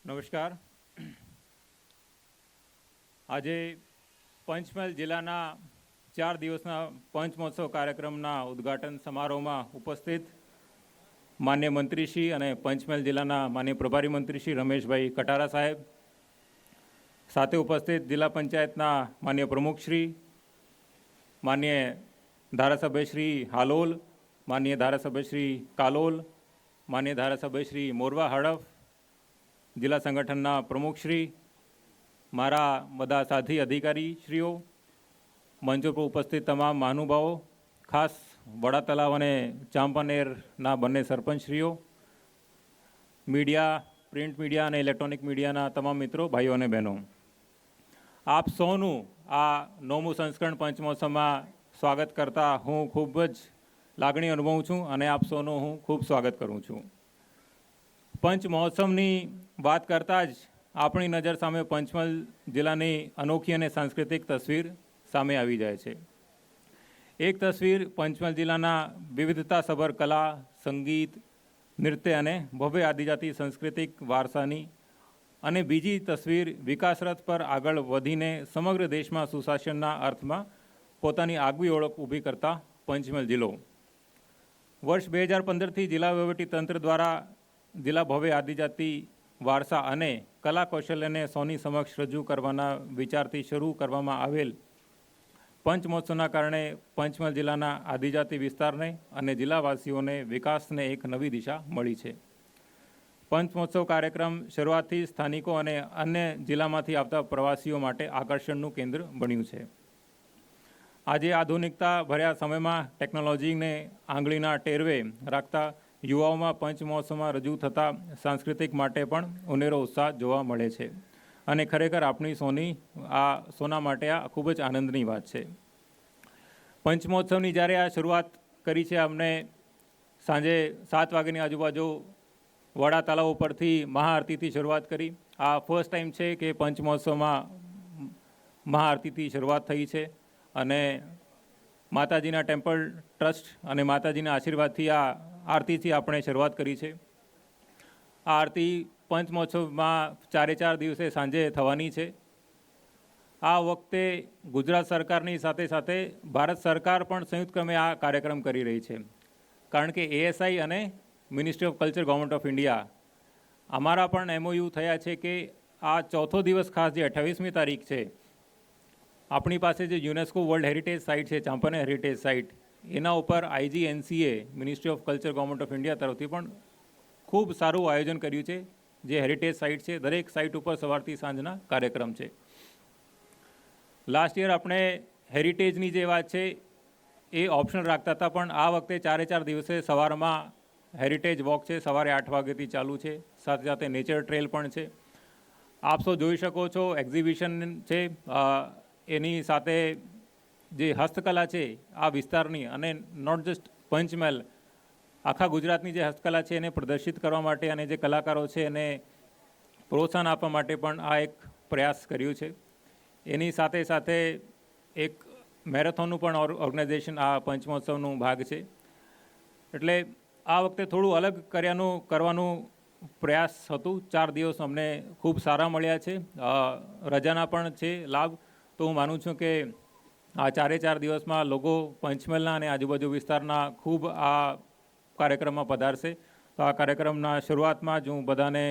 નમસ્કાર. આજે પંચમહાલ જિલ્લાના 4 દિવસના પંચમહોત્સવ કાર્યક્રમના ઉદ્ઘાટન સમારોહમાં ઉપસ્થિત માન્ય મંત્રીશ્રી અને પંચમહાલ જિલ્લાના માન્ય પ્રભારી મંત્રીશ્રી રમેશભાઈ કટારા સાહેબ, સાથે ઉપસ્થિત જિલ્લા પંચાયતના માન્ય પ્રમુખશ્રી, માન્ય ધારાસભ્યશ્રી હાલોલ, માન્ય ધારાસભ્યશ્રી કાલોલ, માન્ય ધારાસભ્યશ્રી મોરવા હડફ, જિલ્લા સંગઠનના પ્રમુખશ્રી, મારા બધા સાથી અધિકારીશ્રીઓ, મંચ પર ઉપસ્થિત તમામ મહાનુભાવો, ખાસ વડા તલાવ અને ચાંપાનેરના બંને સરપંચશ્રીઓ, મીડિયા, પ્રિન્ટ મીડિયા અને ઇલેક્ટ્રોનિક મીડિયાના તમામ મિત્રો, ભાઈઓ અને બહેનો, આપ સૌનું આ 9મું સંસ્કરણ પંચમહોત્સવમાં સ્વાગત કરતા હું ખૂબ જ લાગણી અનુભવું છું અને આપ સૌનું હું ખૂબ સ્વાગત કરું છું. પંચ મહોત્સવની વાત કરતાં જ આપણી નજર સામે પંચમહાલ જિલ્લાની અનોખી અને સાંસ્કૃતિક તસવીર સામે આવી જાય છે. એક તસવીર પંચમહાલ જિલ્લાના વિવિધતાસભર કલા, સંગીત, નૃત્ય અને ભવ્ય આદિજાતિ સાંસ્કૃતિક વારસાની, અને બીજી તસવીર વિકાસ રથ પર આગળ વધીને સમગ્ર દેશમાં સુશાસનના અર્થમાં પોતાની આગવી ઓળખ ઊભી કરતા પંચમહાલ જિલ્લો. વર્ષ 2015થી જિલ્લા વહીવટી તંત્ર દ્વારા જિલ્લા ભવ્ય આદિજાતિ વારસા અને કલા કૌશલ્યને સૌની સમક્ષ રજૂ કરવાના વિચારથી શરૂ કરવામાં આવેલ પંચમહોત્સવના કારણે પંચમહાલ જિલ્લાના આદિજાતિ વિસ્તારને અને જિલ્લાવાસીઓને વિકાસને એક નવી દિશા મળી છે. પંચમહોત્સવ કાર્યક્રમ શરૂઆતથી સ્થાનિકો અને અન્ય જિલ્લામાંથી આવતા પ્રવાસીઓ માટે આકર્ષણનું કેન્દ્ર બન્યું છે. આજે આધુનિકતા ભર્યા સમયમાં ટેકનોલોજીને આંગળીના ટેરવે રાખતા યુવાઓમાં પંચમહોત્સવમાં રજૂ થતા સાંસ્કૃતિક માટે પણ ઉનેરો ઉત્સાહ જોવા મળે છે અને ખરેખર આપણી સોના માટે આ ખૂબ જ આનંદની વાત છે. પંચમહોત્સવની જ્યારે આ શરૂઆત કરી છે, અમને સાંજે 7 વાગ્યાની આજુબાજુ વડા તલાવ ઉપરથી મહાઆરતીથી શરૂઆત કરી. આ ફર્સ્ટ ટાઈમ છે કે પંચમહોત્સવમાં મહાઆરતીથી શરૂઆત થઈ છે અને માતાજીના ટેમ્પલ ટ્રસ્ટ અને માતાજીના આશીર્વાદથી આ આરતીથી આપણે શરૂઆત કરી છે. આ આરતી પંચમહોત્સવમાં 4 દિવસે સાંજે થવાની છે. આ વખતે ગુજરાત સરકારની સાથે સાથે ભારત સરકાર પણ સંયુક્ત ક્રમે આ કાર્યક્રમ કરી રહી છે, કારણ કે ASI અને ministry of culture government of India અમારા પણ MOU થયા છે કે આ ચોથો દિવસ ખાસ જે 28મી તારીખ છે, આપણી પાસે જે યુનેસ્કો વર્લ્ડ હેરિટેજ સાઇટ છે, ચાંપાનેર હેરિટેજ સાઇટ, એના ઉપર IGNCA ministry of culture government of India તરફથી પણ ખૂબ સારું આયોજન કર્યું છે. જે હેરિટેજ સાઇટ છે, દરેક સાઇટ ઉપર સવારથી સાંજના કાર્યક્રમ છે. લાસ્ટ યર આપણે હેરિટેજની જે વાત છે એ ઓપ્શનલ રાખતા હતા, પણ આ વખતે 4 દિવસે સવારમાં હેરિટેજ વોક છે, સવારે 8 વાગ્યાથી ચાલુ છે, સાથે સાથે નેચર ટ્રેલ પણ છે. આપ સૌ જોઈ શકો છો એક્ઝિબિશન છે, એની સાથે જે હસ્તકલા છે આ વિસ્તારની, અને નોટ જસ્ટ પંચમહાલ, આખા ગુજરાતની જે હસ્તકલા છે એને પ્રદર્શિત કરવા માટે અને જે કલાકારો છે એને પ્રોત્સાહન આપવા માટે પણ આ એક પ્રયાસ કર્યું છે. એની સાથે સાથે એક મેરેથોનનું પણ ઓર્ગેનાઇઝેશન આ પંચમહોત્સવનું ભાગ છે. એટલે આ વખતે થોડું અલગ કરવાનું પ્રયાસ હતું. 4 દિવસ અમને ખૂબ સારા મળ્યા છે. રજાના પણ છે લાભ. તો હું માનું છું કે આ 4 દિવસમાં લોકો પંચમહાલના અને આજુબાજુ વિસ્તારના ખૂબ આ કાર્યક્રમમાં પધારશે. તો આ કાર્યક્રમના શરૂઆતમાં જ હું બધાને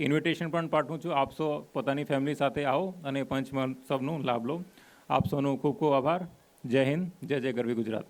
ઇન્વિટેશન પણ પાઠવું છું. આપ સૌ પોતાની ફેમિલી સાથે આવો અને પંચમહોત્સવનો લાભ લો. આપ સૌનો ખૂબ ખૂબ આભાર. જય હિન્દ, જય જય ગરવી ગુજરાત.